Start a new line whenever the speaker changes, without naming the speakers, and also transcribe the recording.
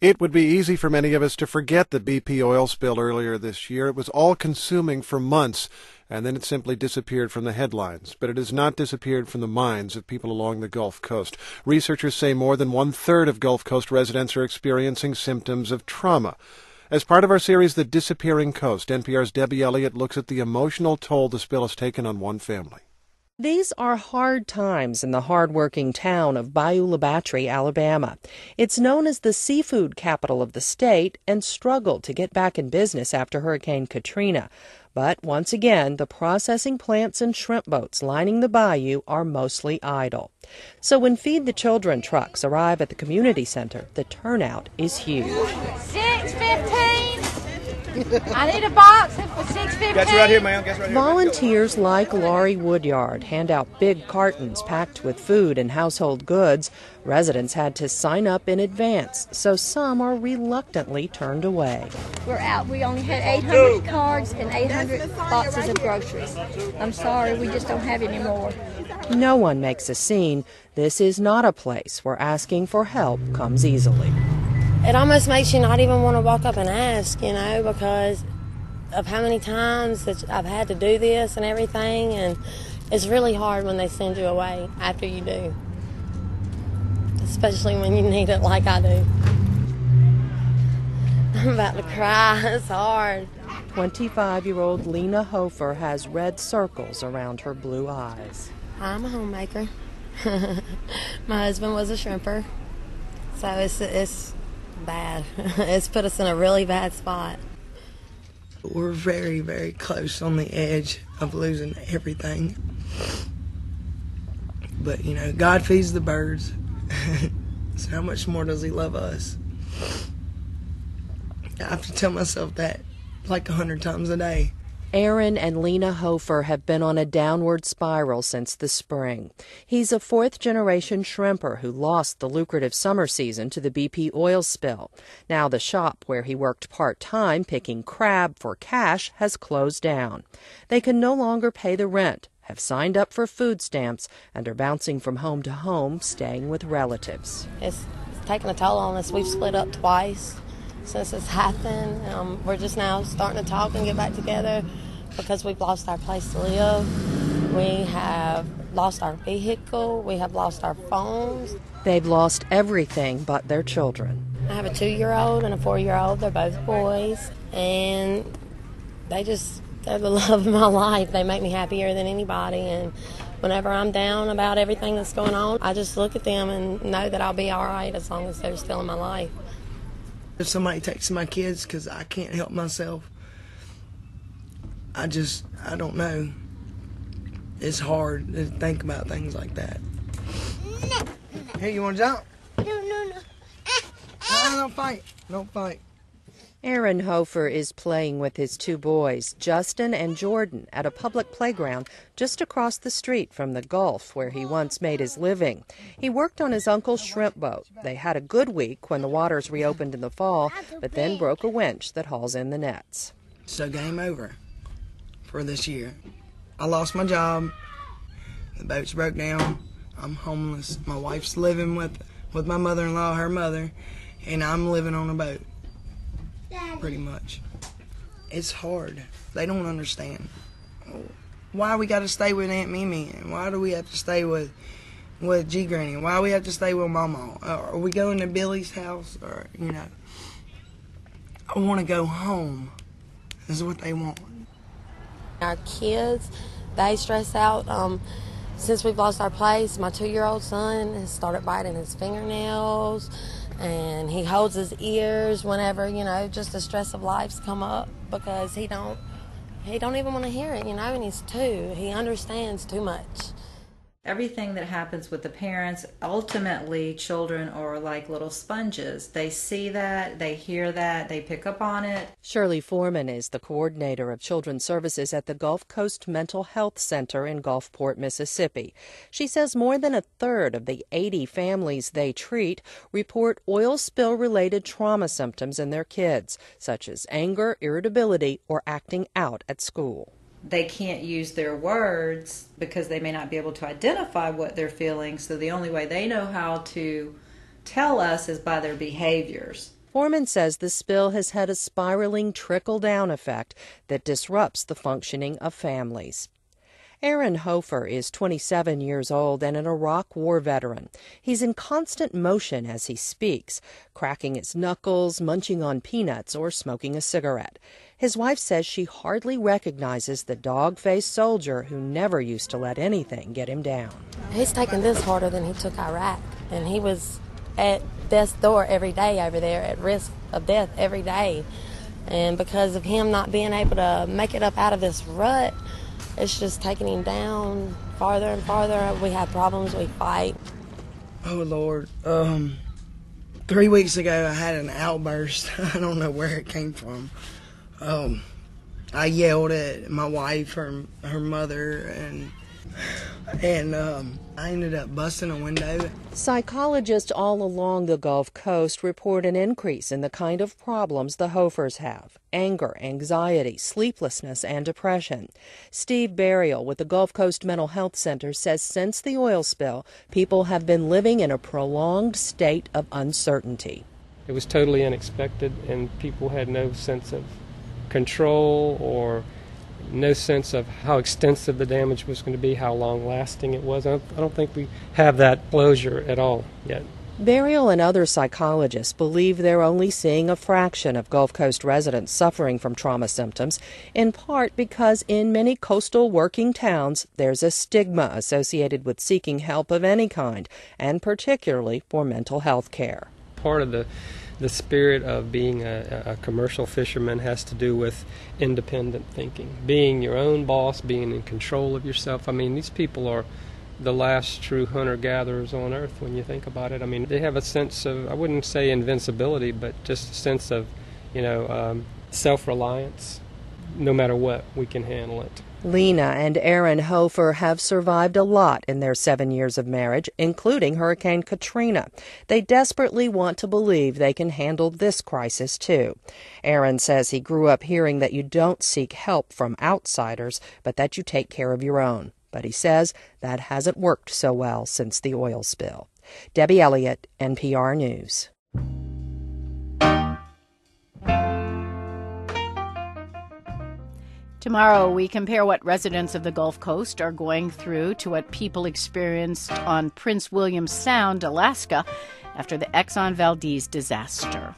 It would be easy for many of us to forget the BP oil spill earlier this year. It was all-consuming for months, and then it simply disappeared from the headlines. But it has not disappeared from the minds of people along the Gulf Coast. Researchers say more than one-third of Gulf Coast residents are experiencing symptoms of trauma. As part of our series, The Disappearing Coast, NPR's Debbie Elliott looks at the emotional toll the spill has taken on one family.
These are hard times in the hard-working town of Bayou La Batre, Alabama. It's known as the seafood capital of the state and struggled to get back in business after Hurricane Katrina. But once again, the processing plants and shrimp boats lining the bayou are mostly idle. So when Feed the Children trucks arrive at the community center, the turnout is huge.
$6.15. I need a box for $6.15.
Got you right here, ma'am. Got you right here.
Volunteers like Laurie Woodyard hand out big cartons packed with food and household goods. Residents had to sign up in advance, so some are reluctantly turned away.
We're out. We only had 800 cards and 800 boxes of groceries. I'm sorry, we just don't have any more.
No one makes a scene. This is not a place where asking for help comes easily.
It almost makes you not even want to walk up and ask, because of how many times that I've had to do this and everything, and it's really hard when they send you away after you do, especially when you need it like I do. I'm about to cry. It's hard.
25-year-old Lena Hofer has red circles around her blue eyes.
I'm a homemaker. My husband was a shrimper, so it's bad. It's put us in a really bad spot.
We're very, very close on the edge of losing everything. But, God feeds the birds. So how much more does he love us? I have to tell myself that like 100 times a day.
Aaron and Lena Hofer have been on a downward spiral since the spring. He's a fourth-generation shrimper who lost the lucrative summer season to the BP oil spill. Now the shop where he worked part-time picking crab for cash has closed down. They can no longer pay the rent, have signed up for food stamps, and are bouncing from home to home, staying with relatives.
It's taking a toll on us. We've split up twice since it's happened. We're just now starting to talk and get back together because we've lost our place to live. We have lost our vehicle. We have lost our phones.
They've lost everything but their children.
I have a 2-year-old and a 4-year-old. They're both boys, and they're the love of my life. They make me happier than anybody, and whenever I'm down about everything that's going on, I just look at them and know that I'll be all right as long as they're still in my life.
If somebody takes my kids because I can't help myself, I don't know. It's hard to think about things like that. Hey, you want to jump?
No.
Don't fight. Don't fight.
Aaron Hofer is playing with his 2 boys, Justin and Jordan, at a public playground just across the street from the Gulf where he once made his living. He worked on his uncle's shrimp boat. They had a good week when the waters reopened in the fall, but then broke a winch that hauls in the nets.
So game over for this year. I lost my job. The boat's broke down. I'm homeless. My wife's living with my mother-in-law, her mother, and I'm living on a boat. Pretty much. It's hard. They don't understand. Why we got to stay with Aunt Mimi, and why do we have to stay with G Granny? Why we have to stay with Mama? Are we going to Billy's house? Or I want to go home. This is what they want.
Our kids, they stress out. Since we've lost our place, my 2-year-old son has started biting his fingernails, and he holds his ears whenever, just the stress of life's come up, because he don't even want to hear it, and he's 2. He understands too much.
Everything that happens with the parents, ultimately children are like little sponges. They see that, they hear that, they pick up on it.
Shirley Foreman is the coordinator of children's services at the Gulf Coast Mental Health Center in Gulfport, Mississippi. She says more than a third of the 80 families they treat report oil spill-related trauma symptoms in their kids, such as anger, irritability, or acting out at school.
They can't use their words because they may not be able to identify what they're feeling, so the only way they know how to tell us is by their behaviors.
Foreman says the spill has had a spiraling trickle-down effect that disrupts the functioning of families. Aaron Hofer is 27 years old and an Iraq War veteran. He's in constant motion as he speaks, cracking his knuckles, munching on peanuts, or smoking a cigarette. His wife says she hardly recognizes the dog-faced soldier who never used to let anything get him down.
He's taking this harder than he took Iraq, and he was at death's door every day over there, at risk of death every day. And because of him not being able to make it up out of this rut, it's just taking him down farther and farther. We have problems, we fight.
Oh, Lord. 3 weeks ago, I had an outburst. I don't know where it came from. I yelled at my wife, her mother, and I ended up busting a window.
Psychologists all along the Gulf Coast report an increase in the kind of problems the Hofers have: anger, anxiety, sleeplessness, and depression. Steve Burial with the Gulf Coast Mental Health Center says since the oil spill, people have been living in a prolonged state of uncertainty.
It was totally unexpected, and people had no sense of control or no sense of how extensive the damage was going to be, how long-lasting it was. I don't think we have that closure at all yet.
Burial and other psychologists believe they're only seeing a fraction of Gulf Coast residents suffering from trauma symptoms, in part because in many coastal working towns there's a stigma associated with seeking help of any kind, and particularly for mental health care.
Part of the spirit of being a commercial fisherman has to do with independent thinking, being your own boss, being in control of yourself. I mean, these people are the last true hunter-gatherers on earth when you think about it. I mean, they have a sense of, I wouldn't say invincibility, but just a sense of, self-reliance. No matter what, we can handle it.
Lena and Aaron Hofer have survived a lot in their 7 years of marriage, including Hurricane Katrina. They desperately want to believe they can handle this crisis, too. Aaron says he grew up hearing that you don't seek help from outsiders, but that you take care of your own. But he says that hasn't worked so well since the oil spill. Debbie Elliott, NPR News.
Tomorrow, we compare what residents of the Gulf Coast are going through to what people experienced on Prince William Sound, Alaska, after the Exxon Valdez disaster.